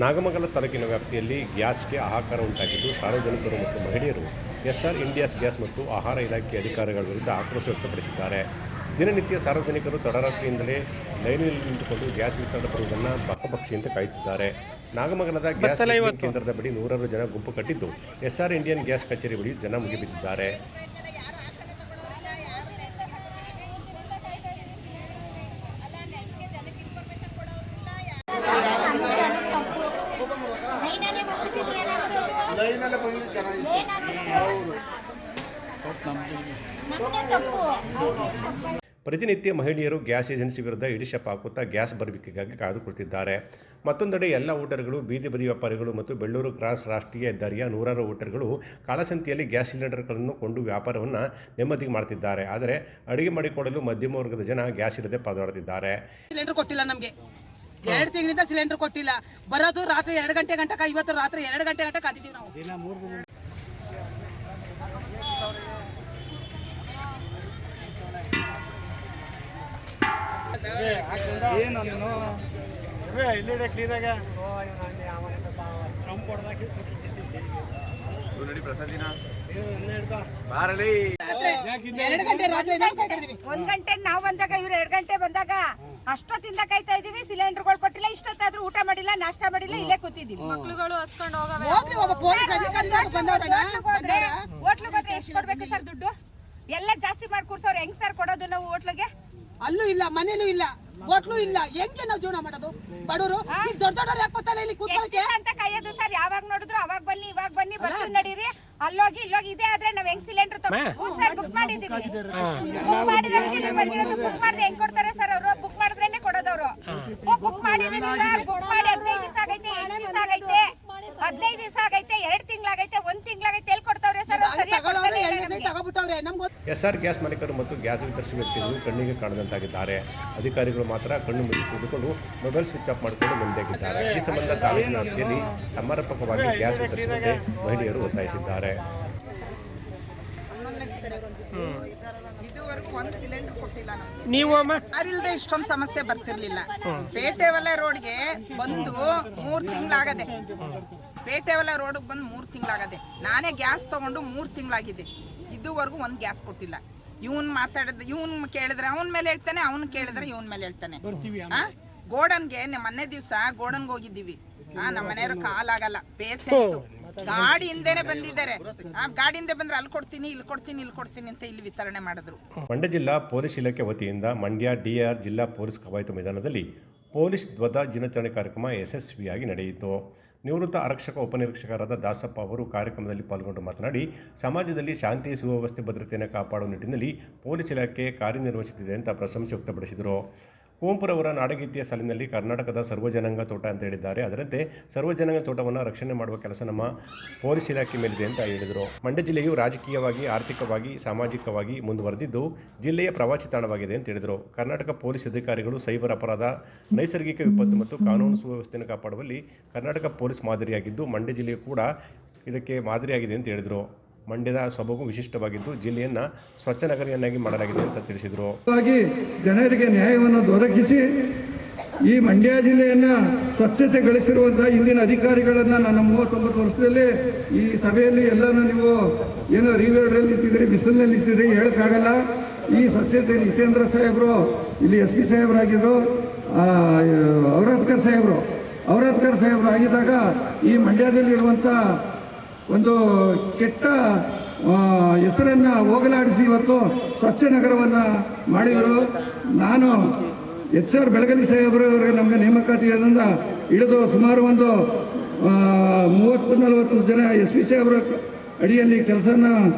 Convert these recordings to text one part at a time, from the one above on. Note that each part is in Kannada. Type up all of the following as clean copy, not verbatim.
ನಾಗಮಂಗಲ ತಾಲೂಕಿನ ವ್ಯಾಪ್ತಿಯಲ್ಲಿ ಗ್ಯಾಸ್ಗೆ ಹಾಹಾಕಾರ ಉಂಟಾಗಿದ್ದು ಸಾರ್ವಜನಿಕರು ಮತ್ತು ಮಹಿಳೆಯರು ಎಸ್ಆರ್ ಇಂಡಿಯಾಸ್ ಗ್ಯಾಸ್ ಮತ್ತು ಆಹಾರ ಇಲಾಖೆ ಅಧಿಕಾರಿಗಳ ವಿರುದ್ಧ ಆಕ್ರೋಶ ವ್ಯಕ್ತಪಡಿಸಿದ್ದಾರೆ. ದಿನನಿತ್ಯ ಸಾರ್ವಜನಿಕರು ತಡರಾತ್ರಿಯಿಂದಲೇ ಲೈನಿನಲ್ಲಿ ನಿಂತುಕೊಂಡು ಗ್ಯಾಸ್ ವಿತರಣೆ ಬರುವುದನ್ನು ಬಕ್ಕಬಕ್ಷಿಯಂತೆ ಕಾಯುತ್ತಿದ್ದಾರೆ. ನಾಗಮಂಗಲದ ಗ್ಯಾಸ್ ಕೇಂದ್ರದ ಬಳಿ ನೂರಾರು ಜನ ಗುಂಪು ಕಟ್ಟಿದ್ದು ಎಸ್ಆರ್ ಇಂಡಿಯನ್ ಗ್ಯಾಸ್ ಕಚೇರಿ ಬಳಿ ಜನ ಮುಗಿಬಿದ್ದಿದ್ದಾರೆ. ಪ್ರತಿನಿತ್ಯ ಮಹಿಳೆಯರು ಗ್ಯಾಸ್ ಏಜೆನ್ಸಿ ವಿರುದ್ಧ ಹಿಡಿಶಪ್ ಹಾಕುತ್ತಾ ಗ್ಯಾಸ್ ಬರುವಿಕೆಗಾಗಿ ಕಾದು ಕುಳಿತಿದ್ದಾರೆ. ಮತ್ತೊಂದೆಡೆ ಎಲ್ಲ ಹೋಟೆಲ್ಗಳು, ಬೀದಿ ಬದಿ ವ್ಯಾಪಾರಿಗಳು ಮತ್ತು ಬೆಳ್ಳೂರು ಕ್ರಾಸ್ ರಾಷ್ಟ್ರೀಯ ಹೆದ್ದಾರಿಯ ನೂರಾರು ಹೋಟೆಲ್ಗಳು ಕಾಳಸಂತೆಯಲ್ಲಿ ಗ್ಯಾಸ್ ಸಿಲಿಂಡರ್ಗಳನ್ನು ಕೊಂಡು ವ್ಯಾಪಾರವನ್ನು ನೆಮ್ಮದಿಗೆ ಮಾಡ್ತಿದ್ದಾರೆ. ಆದರೆ ಅಡುಗೆ ಮಾಡಿಕೊಡಲು ಮಧ್ಯಮ ವರ್ಗದ ಜನ ಗ್ಯಾಸ್ ಇಲ್ಲದೆ ಪರದಾಡುತ್ತಿದ್ದಾರೆ. ಸಿಲಿಂಡರ್ ಕೊಟ್ಟಿಲ್ಲ ನಮಗೆ, 2 ತಿಂಗಳಿಂದ ಸಿಲಿಂಡರ್ ಕೊಟ್ಟಿಲ್ಲ. ಬರೋದು ರಾತ್ರಿ 2 ಗಂಟೆ ಗಂಟಕ, ಇವತ್ತು ರಾತ್ರಿ 2 ಗಂಟೆ ಗಂಟೆ ಕಾದಿದ್ದೀವಿ ನಾವು. ಒಂದ್ ಗಂಟೆ ನಾವು ಬಂದಾಗ ಇವ್ರು 2 ಗಂಟೆ ಬಂದಾಗ ಅಷ್ಟೊತ್ತಿಂದ ಕಾಯ್ತಾ ಇದೀವಿ. ಸಿಲಿಂಡರ್ಗಳು ಕೊಟ್ಟಿಲ್ಲ, ಇಷ್ಟೊತ್ತಾದ್ರೂ ಊಟ ಮಾಡಿಲ್ಲ, ನಾಷ್ಟ ಮಾಡಿಲ್ಲ, ಇಲ್ಲೇ ಕೂತಿದೀವಿ. ಮಕ್ಳುಗಳು ಹಸ್ಕೊಂಡು ಹೋಟ್ಲಿಗೆ ಎಷ್ಟು ಕೊಡ್ಬೇಕು ಸರ್ ದುಡ್ಡು? ಎಲ್ಲ ಜಾಸ್ತಿ ಮಾಡಿ ಕೂರ್ಸೋರು. ಹೆಂಗ್ ಸರ್ ಕೊಡೋದು ನಾವು ಹೋಟ್ಲಿಗೆ? ಅಲ್ಲೂ ಇಲ್ಲ, ಮನೇಲೂ ಇಲ್ಲ, ಹೋಟ್ಲು ಇಲ್ಲ. ಹೆಂಗೆ ನಾವು ಜೀವನ ಮಾಡೋದು? ಬಡವರು ದೊಡ್ಡ ದೊಡ್ಡವ್ರು ಯಾಕೆ ಬರ್ತಾರೆ ಇಲ್ಲಿ ಕೂತ್ಕೊಳ್ಳೋಕೆ ಅಂತ ಕಾಯೋದು ಸರ್? ಯಾವಾಗ ನೋಡಿದ್ರು ಅವಾಗ ಬನ್ನಿ, ಇವಾಗ ಬನ್ನಿ, ಬರ್ತೀವಿ ನಡೀರಿ, ಅಲ್ಲೋಗಿ ಇಲ್ಲೋಗಿ. ಇದೇ ಆದ್ರೆ ನಾವ್ ಹೆಂಗ್ ಸಿಲಿಂಡರ್ ಸರ್ ಬುಕ್ ಮಾಡಿದೀವಿ. ಬುಕ್ ಮಾಡಿದ್ರೆ ಹೆಂಗ್ ಕೊಡ್ತಾರೆ ಸರ್ ಅವರು? ಬುಕ್ ಮಾಡಿದ್ರೇನೆ ಕೊಡೋದವ್ರು. ಬುಕ್ ಮಾಡಿದೀವಿ ಸರ್, ಬುಕ್ ಮಾಡಿ 15 ದಿವಸ ಆಗೈತೆ, 8 ದಿವಸ ಆಗೈತೆ, 15 ದಿವಸ ಆಗೈತೆ, 2 ತಿಂಗಳಾಗೈತೆ, 1 ತಿಂಗಳಾಗೈತೆ. ಎಲ್ಲಿ ಕೊಡ್ತಾವ್ರೆ ಸರ್? ಎಸ್ಆರ್ ಗ್ಯಾಸ್ ಮಾಲೀಕರು ಮತ್ತು ಗ್ಯಾಸ್ ವಿತರಿಸುವ ವ್ಯಕ್ತಿಗಳು ಕಣ್ಣಿಗೆ ಕಾಣದಂತಾಗಿದ್ದಾರೆ. ಅಧಿಕಾರಿಗಳು ಮಾತ್ರ ಕಣ್ಣು ಮುಚ್ಚಿ ಕೂಡಿಕೊಂಡು ಮೊಬೈಲ್ ಸ್ವಿಚ್ ಆಫ್ ಮಾಡಿಕೊಂಡು ಮುಂದಾಗಿದ್ದಾರೆ. ಈ ಸಂಬಂಧ ತಾಲೂಕಿನ ವ್ಯಾಪ್ತಿಯಲ್ಲಿ ಸಮರ್ಪಕವಾಗಿ ಗ್ಯಾಸ್ ವಿತರಿಸುವಂತೆ ಮಹಿಳೆಯರು ಒತ್ತಾಯಿಸಿದ್ದಾರೆ. ಇದುವರೆಗೂ 1 ಸಿಲಿಂಡರ್ ಕೊಟ್ಟಿಲ್ಲ ನಮಗೆ. ನೀವು ಅರಿಲ್ದೆ ಇಷ್ಟೊಂದು ಸಮಸ್ಯೆ ಬರ್ತಿರ್ಲಿಲ್ಲ. ಪೇಟೆವಲೆ ರೋಡ್ಗೆ ಬಂದು 3 ತಿಂಗಳಾಗದೆ. ಪೇಟೆವಲೆ ರೋಡ್ಗೆ ಬಂದು 3 ತಿಂಗಳಾಗದೆ. ನಾನೇ ಗ್ಯಾಸ್ ತಗೊಂಡು 3 ತಿಂಗಳಾಗಿದೆ. ಇದುವರೆಗೂ 1 ಗ್ಯಾಸ್ ಕೊಟ್ಟಿಲ್ಲ. ಇವನ್ ಮಾತಾಡಿದ್ರೆ, ಇವನ್ ಕೇಳಿದ್ರೆ ಅವನ ಮೇಲೆ ಹೇಳ್ತಾನೆ, ಅವನ್ ಕೇಳಿದ್ರೆ ಇವನ್ ಮೇಲೆ ಹೇಳ್ತಾನೆ. ಗೋಡನ್ಗೆ ಮೊನ್ನೆ ದಿವಸ ಗೋಡನ್ಗೆ ಹೋಗಿದ್ದೀವಿ. ನಮ್ಮ ಮನೆಯವ್ರ ಕಾಲಾಗಲ್ಲ, ಪೇಷಂಟ್ ಗಾಡಿ ಹಿಂದೆನೆ ಬಂದಿದ್ದಾರೆ. ಗಾಡಿಯಿಂದ ಬಂದ್ರೆ ಅಲ್ಲಿ ಕೊಡ್ತೀನಿ, ಇಲ್ಲಿ ಕೊಡ್ತೀನಿ, ಇಲ್ಲಿ ಕೊಡ್ತೀನಿ ಅಂತ ಇಲ್ಲಿ ವಿತರಣೆ ಮಾಡಿದ್ರು. ಮಂಡ್ಯ ಜಿಲ್ಲಾ ಪೊಲೀಸ್ ಇಲಾಖೆ ವತಿಯಿಂದ ಮಂಡ್ಯ ಡಿಆರ್ ಜಿಲ್ಲಾ ಪೊಲೀಸ್ ಕವಾಯತು ಮೈದಾನದಲ್ಲಿ ಪೊಲೀಸ್ ಧ್ವಜ ದಿನಾಚರಣೆ ಕಾರ್ಯಕ್ರಮ ಯಶಸ್ವಿಯಾಗಿ ನಡೆಯಿತು. ನಿವೃತ್ತ ಆರಕ್ಷಕ ಉಪನಿರೀಕ್ಷಕರಾದ ದಾಸಪ್ಪ ಅವರು ಕಾರ್ಯಕ್ರಮದಲ್ಲಿ ಪಾಲ್ಗೊಂಡು ಮಾತನಾಡಿ, ಸಮಾಜದಲ್ಲಿ ಶಾಂತಿ, ಸುವ್ಯವಸ್ಥೆ, ಭದ್ರತೆಯನ್ನು ಕಾಪಾಡುವ ನಿಟ್ಟಿನಲ್ಲಿ ಪೊಲೀಸ್ ಇಲಾಖೆ ಕಾರ್ಯನಿರ್ವಹಿಸುತ್ತಿದೆ ಅಂತ ಪ್ರಶಂಸೆ ವ್ಯಕ್ತಪಡಿಸಿದರು. ಕುವೆಂಪುರವರ ನಾಡಗೀತೆಯ ಸಾಲಿನಲ್ಲಿ ಕರ್ನಾಟಕದ ಸರ್ವಜನಾಂಗ ತೋಟ ಅಂತ ಹೇಳಿದ್ದಾರೆ. ಅದರಂತೆ ಸರ್ವಜನಾಂಗ ತೋಟವನ್ನು ರಕ್ಷಣೆ ಮಾಡುವ ಕೆಲಸ ನಮ್ಮ ಪೊಲೀಸ್ ಇಲಾಖೆ ಮೇಲಿದೆ ಅಂತ ಹೇಳಿದರು. ಮಂಡ್ಯ ಜಿಲ್ಲೆಯು ರಾಜಕೀಯವಾಗಿ, ಆರ್ಥಿಕವಾಗಿ, ಸಾಮಾಜಿಕವಾಗಿ ಮುಂದುವರೆದಿದ್ದು ಜಿಲ್ಲೆಯ ಪ್ರವಾಸಿ ತಾಣವಾಗಿದೆ ಅಂತ ಹೇಳಿದರು. ಕರ್ನಾಟಕ ಪೊಲೀಸ್ ಅಧಿಕಾರಿಗಳು ಸೈಬರ್ ಅಪರಾಧ, ನೈಸರ್ಗಿಕ ವಿಪತ್ತು ಮತ್ತು ಕಾನೂನು ಸುವ್ಯವಸ್ಥೆಯನ್ನು ಕಾಪಾಡುವಲ್ಲಿ ಕರ್ನಾಟಕ ಪೊಲೀಸ್ ಮಾದರಿಯಾಗಿದ್ದು ಮಂಡ್ಯ ಜಿಲ್ಲೆಯು ಕೂಡ ಇದಕ್ಕೆ ಮಾದರಿಯಾಗಿದೆ ಅಂತ ಹೇಳಿದರು. ಮಂಡ್ಯದ ಸೊಬಗು ವಿಶಿಷ್ಟವಾಗಿದ್ದು ಜಿಲ್ಲೆಯನ್ನು ಸ್ವಚ್ಛ ನಗರಿಯನ್ನಾಗಿ ಮಾಡಲಾಗಿದೆ ಅಂತ ತಿಳಿಸಿದರು. ಜನರಿಗೆ ನ್ಯಾಯವನ್ನು ದೊರಕಿಸಿ ಈ ಮಂಡ್ಯ ಜಿಲ್ಲೆಯನ್ನು ಸ್ವಚ್ಛತೆಗೊಳಿಸಿರುವಂತಹ ಇಂದಿನ ಅಧಿಕಾರಿಗಳನ್ನು ನನ್ನ 39 ವರ್ಷದಲ್ಲಿ ಈ ಸಭೆಯಲ್ಲಿ ಎಲ್ಲನೂ ನೀವು ಏನೋ ರಿವರ್ಡಲ್ಲಿ ನಿಂತಿದ್ರಿ, ಬಿಸಿಲಿನಲ್ಲಿ ನಿಂತಿದ್ರಿ, ಹೇಳೋಕ್ಕಾಗಲ್ಲ. ಈ ಸ್ವಚ್ಛತೆ ನಿತೇಂದ್ರ ಸಾಹೇಬರು, ಇಲ್ಲಿ SP ಸಾಹೇಬರಾಗಿದ್ದರು, ಔರಾದ್ಕರ್ ಸಾಹೇಬರು ಆಗಿದ್ದಾಗ ಈ ಮಂಡ್ಯದಲ್ಲಿರುವಂಥ ಒಂದು ಕೆಟ್ಟ ಹೆಸರನ್ನು ಹೋಗಲಾಡಿಸಿ ಇವತ್ತು ಸ್ವಚ್ಛ ನಗರವನ್ನು ಮಾಡಿದರು. ನಾನು HR ಬೆಳಗಲಿ ಸಾಹೇಬರವರಿಗೆ ನಮಗೆ ನೇಮಕಾತಿಯಿಂದ ಹಿಡಿದು ಸುಮಾರು ಒಂದು 30-40 ಜನ SP ಸಾಹೇಬರ ಅಡಿಯಲ್ಲಿ ಕೆಲಸನ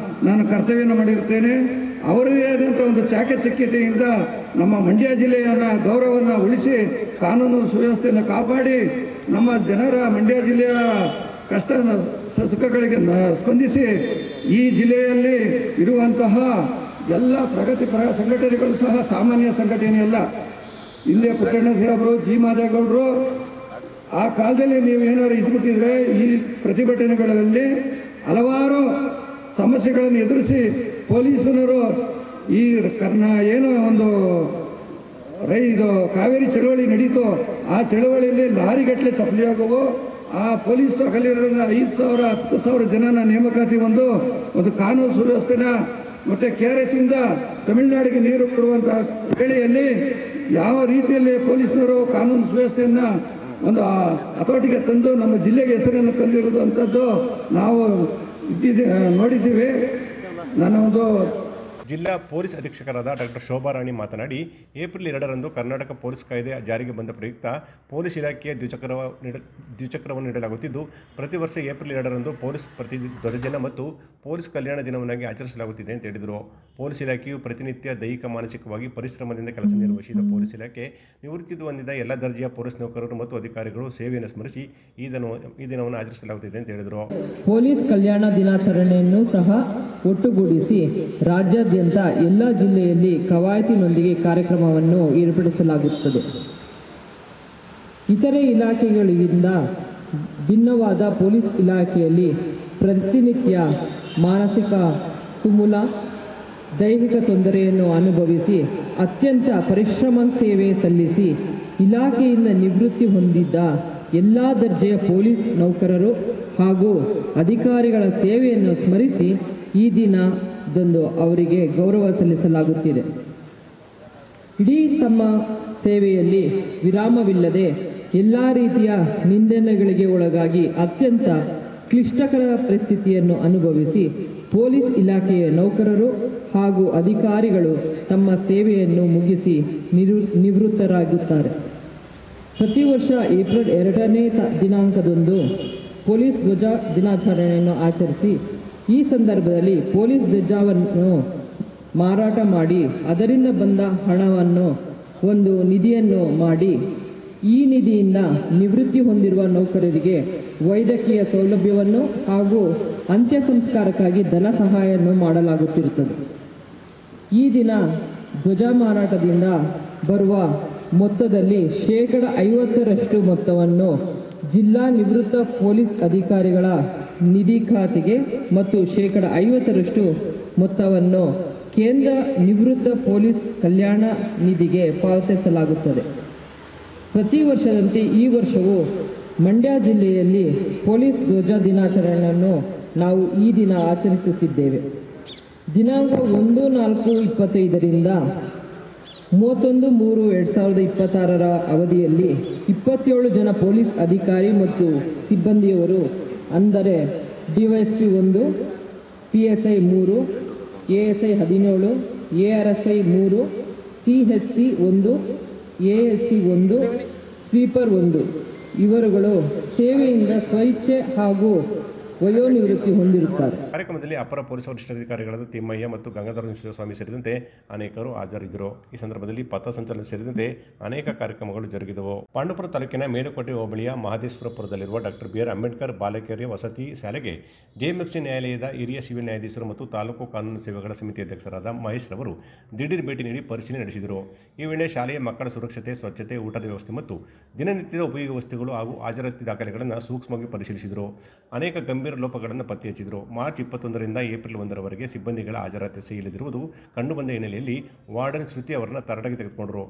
ನಾನು ಕರ್ತವ್ಯನ ಮಾಡಿರ್ತೇನೆ. ಅವರದೇ ಆದಂಥ ಒಂದು ಚಾಕಚಕ್ಯತೆಯಿಂದ ನಮ್ಮ ಮಂಡ್ಯ ಜಿಲ್ಲೆಯನ್ನು ಗೌರವವನ್ನು ಉಳಿಸಿ ಕಾನೂನು ಸುವ್ಯವಸ್ಥೆಯನ್ನು ಕಾಪಾಡಿ ನಮ್ಮ ಜನರ ಮಂಡ್ಯ ಜಿಲ್ಲೆಯ ಕಷ್ಟ ಸುಖಗಳಿಗೆ ಸ್ಪಂದಿಸಿ ಈ ಜಿಲ್ಲೆಯಲ್ಲಿ ಇರುವಂತಹ ಎಲ್ಲ ಪ್ರಗತಿಪರ ಸಂಘಟನೆಗಳು ಸಹ ಸಾಮಾನ್ಯ ಸಂಘಟನೆಯಲ್ಲ. ಇಲ್ಲೇ ಪುಟ್ಟಣ್ಣ ಸಾಹೇಬರು, ಜಿ ಮಾದೇಗೌಡರು ಆ ಕಾಲದಲ್ಲಿ ನೀವು ಏನಾದ್ರು ಇದ್ಬಿಟ್ಟಿದ್ರೆ ಈ ಪ್ರತಿಭಟನೆಗಳಲ್ಲಿ ಹಲವಾರು ಸಮಸ್ಯೆಗಳನ್ನು ಎದುರಿಸಿ ಪೊಲೀಸರು ಈ ಏನೋ ಒಂದು ಇದು ಕಾವೇರಿ ಚಳವಳಿ ನಡೀತು, ಆ ಚಳವಳಿಯಲ್ಲಿ ಲಾರಿಗಟ್ಟಲೆ ಚಪ್ಪಲಿ ಆಗುವು. ಆ ಪೊಲೀಸ್ ಹಗಲಿರೋದನ್ನ 5,000 10,000 ಜನನ ನೇಮಕಾತಿ ಒಂದು ಕಾನೂನು ಸುವ್ಯವಸ್ಥೆನ ಮತ್ತು KRS ಇಂದ ತಮಿಳುನಾಡಿಗೆ ನೀರು ಕೊಡುವಂಥ ವೇಳೆಯಲ್ಲಿ ಯಾವ ರೀತಿಯಲ್ಲಿ ಪೊಲೀಸ್ನವರು ಕಾನೂನು ಸುವ್ಯವಸ್ಥೆಯನ್ನು ಒಂದು ಹತೋಟಿಗೆ ತಂದು ನಮ್ಮ ಜಿಲ್ಲೆಗೆ ಹೆಸರನ್ನು ತಂದಿರೋದು ಅಂಥದ್ದು ನಾವು ನೋಡಿದ್ದೀವಿ. ನನ್ನ ಒಂದು ಜಿಲ್ಲಾ ಪೊಲೀಸ್ ಅಧೀಕ್ಷಕರಾದ ಡಾಕ್ಟರ್ ಶೋಭಾರಾಣಿ ಮಾತನಾಡಿ, ಏಪ್ರಿಲ್ 2ರಂದು ಕರ್ನಾಟಕ ಪೊಲೀಸ್ ಕಾಯ್ದೆ ಜಾರಿಗೆ ಬಂದ ಪ್ರಯುಕ್ತ ಪೊಲೀಸ್ ಇಲಾಖೆಯ ದ್ವಿಚಕ್ರವನ್ನು ನೀಡಲಾಗುತ್ತಿದ್ದು, ಪ್ರತಿ ವರ್ಷ ಏಪ್ರಿಲ್ 2ರಂದು ಪೊಲೀಸ್ ಧ್ವಜದಿನ ಮತ್ತು ಪೊಲೀಸ್ ಕಲ್ಯಾಣ ದಿನವನ್ನಾಗಿ ಆಚರಿಸಲಾಗುತ್ತಿದೆ ಅಂತ ಹೇಳಿದರು. ಪೊಲೀಸ್ ಇಲಾಖೆಯು ಪ್ರತಿನಿತ್ಯ ದೈಹಿಕ ಮಾನಸಿಕವಾಗಿ ಪರಿಶ್ರಮದಿಂದ ಕೆಲಸ ನಿರ್ವಹಿಸಿದ ಪೊಲೀಸ್ ಇಲಾಖೆ ನಿವೃತ್ತಿ ಹೊಂದಿದ ಎಲ್ಲ ದರ್ಜೆಯ ಪೊಲೀಸ್ ನೌಕರರು ಮತ್ತು ಅಧಿಕಾರಿಗಳು ಸೇವೆಯನ್ನು ಸ್ಮರಿಸಿ ಈ ದಿನವನ್ನು ಆಚರಿಸಲಾಗುತ್ತಿದೆ ಅಂತ ಹೇಳಿದರು. ಪೊಲೀಸ್ ಕಲ್ಯಾಣ ದಿನಾಚರಣೆಯನ್ನು ಸಹ ಒಟ್ಟುಗೂಡಿಸಿ ರಾಜ್ಯಾದ್ಯಂತ ಎಲ್ಲ ಜಿಲ್ಲೆಯಲ್ಲಿ ಕವಾಯತಿನೊಂದಿಗೆ ಕಾರ್ಯಕ್ರಮವನ್ನು ಏರ್ಪಡಿಸಲಾಗುತ್ತದೆ. ಇತರೆ ಇಲಾಖೆಗಳಿಂದ ಭಿನ್ನವಾದ ಪೊಲೀಸ್ ಇಲಾಖೆಯಲ್ಲಿ ಪ್ರತಿನಿತ್ಯ ಮಾನಸಿಕ ತುಮುಲ, ದೈಹಿಕ ತೊಂದರೆಯನ್ನು ಅನುಭವಿಸಿ ಅತ್ಯಂತ ಪರಿಶ್ರಮ ಸೇವೆ ಸಲ್ಲಿಸಿ ಇಲಾಖೆಯಿಂದ ನಿವೃತ್ತಿ ಹೊಂದಿದ್ದ ಎಲ್ಲ ದರ್ಜೆಯ ಪೊಲೀಸ್ ನೌಕರರು ಹಾಗೂ ಅಧಿಕಾರಿಗಳ ಸೇವೆಯನ್ನು ಸ್ಮರಿಸಿ ಈ ದಿನದಂದು ಅವರಿಗೆ ಗೌರವ ಸಲ್ಲಿಸಲಾಗುತ್ತಿದೆ. ಇಡೀ ತಮ್ಮ ಸೇವೆಯಲ್ಲಿ ವಿರಾಮವಿಲ್ಲದೆ ಎಲ್ಲ ರೀತಿಯ ನಿಂದನೆಗಳಿಗೆ ಒಳಗಾಗಿ ಅತ್ಯಂತ ಕ್ಲಿಷ್ಟಕರ ಪರಿಸ್ಥಿತಿಯನ್ನು ಅನುಭವಿಸಿ ಪೊಲೀಸ್ ಇಲಾಖೆಯ ನೌಕರರು ಹಾಗೂ ಅಧಿಕಾರಿಗಳು ತಮ್ಮ ಸೇವೆಯನ್ನು ಮುಗಿಸಿ ನಿವೃತ್ತರಾಗುತ್ತಾರೆ. ಪ್ರತಿ ವರ್ಷ ಏಪ್ರಿಲ್ 2ನೇ ದಿನಾಂಕದಂದು ಪೊಲೀಸ್ ಧ್ವಜ ದಿನಾಚರಣೆಯನ್ನು ಆಚರಿಸಿ ಈ ಸಂದರ್ಭದಲ್ಲಿ ಪೊಲೀಸ್ ಧ್ವಜವನ್ನು ಮಾರಾಟ ಮಾಡಿ ಅದರಿಂದ ಬಂದ ಹಣವನ್ನು ಒಂದು ನಿಧಿಯನ್ನು ಮಾಡಿ ಈ ನಿಧಿಯಿಂದ ನಿವೃತ್ತಿ ಹೊಂದಿರುವ ನೌಕರರಿಗೆ ವೈದ್ಯಕೀಯ ಸೌಲಭ್ಯವನ್ನು ಹಾಗೂ ಅಂತ್ಯ ಸಂಸ್ಕಾರಕ್ಕಾಗಿ ಧನ ಸಹಾಯವನ್ನು ಮಾಡಲಾಗುತ್ತಿರುತ್ತದೆ. ಈ ದಿನ ಧ್ವಜ ಮಾರಾಟದಿಂದ ಬರುವ ಮೊತ್ತದಲ್ಲಿ 50% ಮೊತ್ತವನ್ನು ಜಿಲ್ಲಾ ನಿವೃತ್ತ ಪೊಲೀಸ್ ಅಧಿಕಾರಿಗಳ ನಿಧಿ ಖಾತೆಗೆ ಮತ್ತು 50% ಮೊತ್ತವನ್ನು ಕೇಂದ್ರ ನಿವೃತ್ತ ಪೊಲೀಸ್ ಕಲ್ಯಾಣ ನಿಧಿಗೆ ಪಾವತಿಸಲಾಗುತ್ತದೆ. ಪ್ರತಿ ವರ್ಷದಂತೆ ಈ ವರ್ಷವೂ ಮಂಡ್ಯ ಜಿಲ್ಲೆಯಲ್ಲಿ ಪೊಲೀಸ್ ಧ್ವಜ ದಿನಾಚರಣೆಯನ್ನು ನಾವು ಈ ದಿನ ಆಚರಿಸುತ್ತಿದ್ದೇವೆ. ದಿನಾಂಕ 1/4/25ರಿಂದ 31/3/2026 ಅವಧಿಯಲ್ಲಿ 27 ಜನ ಪೊಲೀಸ್ ಅಧಿಕಾರಿ ಮತ್ತು ಸಿಬ್ಬಂದಿಯವರು ಅಂದರೆ DYSP 1, PSI 3, ASI 17, ARSI 3, CHC 1, ASC 1, sweeper 1 ಇವರುಗಳು ಸೇವೆಯಿಂದ ಸ್ವಇಚ್ಛೆ ಹಾಗೂ ವಯೋನಿವೃತ್ತಿ ಹೊಂದಿರುತ್ತಾರೆ. ಕಾರ್ಯಕ್ರಮದಲ್ಲಿ ಅಪರ ಪೊಲೀಸ್ ವರಿಷ್ಠಾಧಿಕಾರಿಗಳಾದ ತಿಮ್ಮಯ್ಯ ಮತ್ತು ಗಂಗಾಧರ ಸ್ವಾಮಿ ಸೇರಿದಂತೆ ಅನೇಕರು ಹಾಜರಿದ್ದರು. ಈ ಸಂದರ್ಭದಲ್ಲಿ ಪಥಸಂಚಲನ ಸೇರಿದಂತೆ ಅನೇಕ ಕಾರ್ಯಕ್ರಮಗಳು ಜರುಗಿದವು. ಪಾಂಡವಪುರ ತಾಲೂಕಿನ ಮೇಲುಕೋಟೆ ಹೋಬಳಿಯ ಮಹದೇಶ್ವರಪುರದಲ್ಲಿರುವ ಡಾಕ್ಟರ್ BR ಅಂಬೇಡ್ಕರ್ ಬಾಲಕಿಯರ ವಸತಿ ಶಾಲೆಗೆ JMFC ನ್ಯಾಯಾಲಯದ ಹಿರಿಯ ಸಿವಿಲ್ ನ್ಯಾಯಾಧೀಶರು ಮತ್ತು ತಾಲೂಕು ಕಾನೂನು ಸೇವೆಗಳ ಸಮಿತಿ ಅಧ್ಯಕ್ಷರಾದ ಮಹೇಶ್ ರವರು ದಿಢೀರ್ ಭೇಟಿ ನೀಡಿ ಪರಿಶೀಲನೆ ನಡೆಸಿದರು. ಈ ವೇಳೆ ಶಾಲೆಯ ಮಕ್ಕಳ ಸುರಕ್ಷತೆ, ಸ್ವಚ್ಛತೆ, ಊಟದ ವ್ಯವಸ್ಥೆ ಮತ್ತು ದಿನನಿತ್ಯದ ಉಪಯೋಗ ವಸ್ತುಗಳು ಹಾಗೂ ಹಾಜರಾತಿ ದಾಖಲೆಗಳನ್ನು ಸೂಕ್ಷ್ಮವಾಗಿ ಪರಿಶೀಲಿಸಿದರು. ಅನೇಕ ಗಂಭೀರ ಲೋಪಗಳನ್ನು ಪತ್ತೆ ಹಚ್ಚಿದರು. ಮಾರ್ಚ್ 21ರಿಂದ ಏಪ್ರಿಲ್ 1ರವರೆಗೆ ಸಿಬ್ಬಂದಿಗಳ ಹಾಜರಾತಿ ಸಹಿ ಇಲ್ಲದಿರುವುದು ಕಂಡುಬಂದ ಹಿನ್ನೆಲೆಯಲ್ಲಿ ವಾರ್ಡನ್ ಶ್ರುತಿ ಅವರನ್ನು ತರಾಟೆಗೆ ತೆಗೆದುಕೊಂಡರು.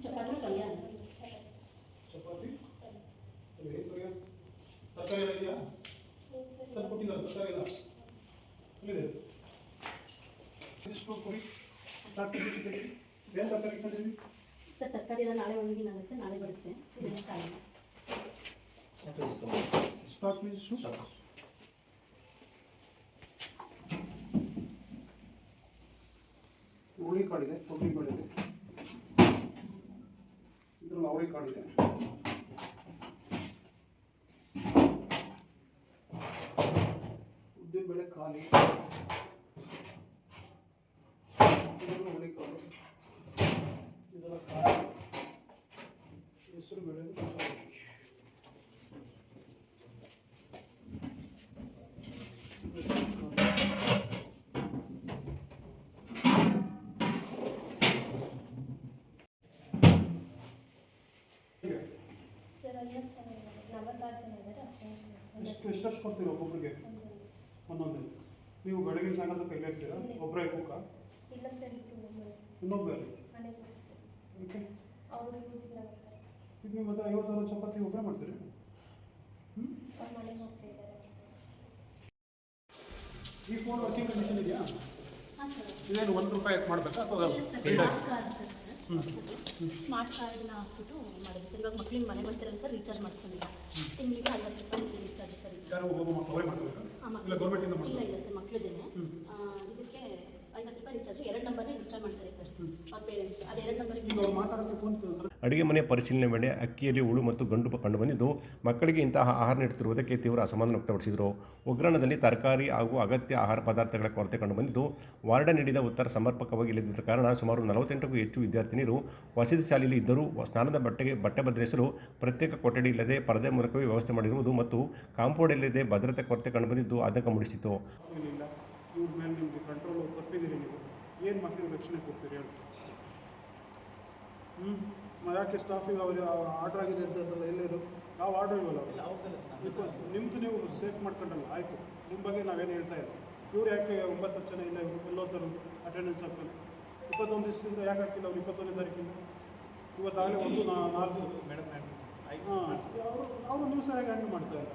ಚಪಾತಿ ಕಲ್ಯಾಣ ಚಪಾತಿ ತರಕಾರಿ ಇದೆಯಾ ಸರ್ ಕೊಟ್ಟಿದ್ದಾರೆ ತರಕಾರಿ ಇಲ್ಲ ಇಲ್ಲಿದೆ ಎಷ್ಟು ಕೊಡಿ ಏನು ತರಕಾರಿ ಇಟ್ಟಿದ್ದೀವಿ ಸರ್ ತರಕಾರಿ ಎಲ್ಲ ನಾಳೆ ಒಣಗಿನಾಗುತ್ತೆ ನಾಳೆ ಬರುತ್ತೆ ಇದನ್ನು ಕಾಯಿ ಸ್ಟಾಕ್ ಪ್ಲೀಸ್ ಹುಳಿ ಕಾಳಿದೆ ತೊಗರಿ ಕಾಳಿದೆ ಅವ್ರಿಗೆ ಕಾಣಿದೆ. ಉದ್ದಿನ ಬೇಳೆ ಖಾಲಿ, ಇದೆಲ್ಲ ಹುಳಿಕಾಳು, ಇದೆಲ್ಲ ಖಾಲಿ, ಹೆಸರು ಬೇಳೆ ಎಷ್ಟು ಕೊಡ್ತೀರಾ ಒಬ್ಬೊಬ್ಬರಿಗೆ? ಒಂದೊಂದು. ನೀವು ಬೆಳಗಿನ ಸಾಯಂಕಾಲ ಕೈಲಿ ಇರ್ತೀರಾ? ಒಬ್ಬರೇ ಕುಕ್ಕ? ಇಲ್ಲ ಸರ್, ಇನ್ನೊಬ್ಬರು ಈಗ ನೀವು ಮತ್ತೆ 50 ಚಪಾತಿ ಒಬ್ಬರೇ ಮಾಡ್ತೀರಿ? ಈ ಫೋನ್ ವರ್ಕಿಂಗ್ ಕಂಡೀಷನ್ ಇದೆಯಾ? ಇದೇನು ₹1 ಯಾಕೆ ಮಾಡಬೇಕಾ ಅಥವಾ ಸ್ಮಾರ್ಟ್ ಕಾರ್ಡ್ನ ಹಾಕ್ಬಿಟ್ಟು ಮಾಡಿದ್ವಿ ಸರ್. ಇವಾಗ ಮಕ್ಳಿಗೆ ಮನೆ ಬರ್ತಿರಲ್ಲ ಸರ್, ರೀಚಾರ್ಜ್ ಮಾಡ್ಕೊಂಡಿಲ್ಲ. ತಿಂಗಳಿಗೆ ₹50 ರೀಚಾರ್ಜ್ ಸರ್. ಯಾರು ಒಬ್ಬೊಬ್ಬ ಮಕ್ಕಳೇ ಮಾಡಬೇಕಾ? ಇಲ್ಲ ಗೌರ್ಮೆಂಟಿಂದ ಇಲ್ಲ ಇಲ್ಲ ಸರ್, ಮಕ್ಕಳದೇನೆ. ಇದಕ್ಕೆ ₹50 ರೀಚಾರ್ಜ್ 2 ನಂಬರ್ನೇ ಇನ್ಸ್ಟಾಲ್ ಮಾಡ್ತಾರೆ ಸರ್ ಅವ್ರ ಪೇರೆಂಟ್ಸ್. ಅದು 2 ನಂಬರಿಗೆ ಮಾತಾಡೋಕ್ಕೆ ಫೋನ್. ಅಡುಗೆ ಮನೆ ಪರಿಶೀಲನೆ ವೇಳೆ ಅಕ್ಕಿಯಲ್ಲಿ ಹುಳು ಮತ್ತು ಗಂಟು ಕಂಡುಬಂದಿದ್ದು ಮಕ್ಕಳಿಗೆ ಇಂತಹ ಆಹಾರ ನೀಡುತ್ತಿರುವುದಕ್ಕೆ ತೀವ್ರ ಅಸಮಾಧಾನ ವ್ಯಕ್ತಪಡಿಸಿದರು. ಉಗ್ರಾಣದಲ್ಲಿ ತರಕಾರಿ ಹಾಗೂ ಅಗತ್ಯ ಆಹಾರ ಪದಾರ್ಥಗಳ ಕೊರತೆ ಕಂಡುಬಂದಿದ್ದು, ವಾರ್ಡನ್ ನೀಡಿದ ಉತ್ತರ ಸಮರ್ಪಕವಾಗಿ ಇಲ್ಲದಿದ್ದ ಕಾರಣ ಸುಮಾರು 48ಕ್ಕೂ ಹೆಚ್ಚು ವಿದ್ಯಾರ್ಥಿನಿಯರು ವಸತಿ ಶಾಲೆಯಲ್ಲಿ ಇದ್ದರೂ ಸ್ನಾನದ ಬಟ್ಟೆ ಬದಲಿಸಲು ಪ್ರತ್ಯೇಕ ಕೊಠಡಿ ಇಲ್ಲದೆ ಪರದೆ ಮೂಲಕವೇ ವ್ಯವಸ್ಥೆ ಮಾಡಿರುವುದು ಮತ್ತು ಕಾಂಪೌಂಡ್ ಇಲ್ಲದೆ ಭದ್ರತೆ ಕೊರತೆ ಕಂಡುಬಂದಿದ್ದು ಆತಂಕ ಮೂಡಿಸಿತು. ಇವ್ರ ಮೇಲೆ ನಿಮಗೆ ಕಂಟ್ರೋಲ್ ತಪ್ಪಿದ್ದೀರಿ. ನೀವು ಏನು ಮಕ್ಕಳಿಗೆ ರಕ್ಷಣೆ ಕೊಡ್ತೀರಿ ಹೇಳಿ? ಯಾಕೆ ಸ್ಟಾಫಿಗೆ ಅವರು ಆರ್ಡ್ರ್ ಆಗಿದೆ ಅಂತಂದ್ರೆ ಎಲ್ಲರೂ ನಾವು ಆರ್ಡ್ರ್ ಇಲ್ವಲ್ಲ? ನಿಮ್ಮದು ನೀವು ಸೇಫ್ ಮಾಡ್ಕೊಂಡಲ್ಲ, ಆಯಿತು. ನಿಮ್ಮ ಬಗ್ಗೆ ನಾವೇನು ಹೇಳ್ತಾ ಇಲ್ಲ. ಇವ್ರು ಯಾಕೆ 9 ಜನ ಇಲ್ಲ, ಎಲ್ಲೋದ್ರು ಅಟೆಂಡೆನ್ಸ್ ಹಾಕಲ್ಲ? 21 ದಿವಸದಿಂದ ಯಾಕೆ ಹಾಕಿಲ್ಲ ಅವ್ರು? 21ನೇ ತಾರೀಕಿಂದ ಇವತ್ತಾಗಲೇ 1-4 ಅವರು ನೀವು ಸರಿಯಾಗಿ ಹ್ಯಾಂಡಲ್ ಮಾಡ್ತಾ ಇಲ್ಲ.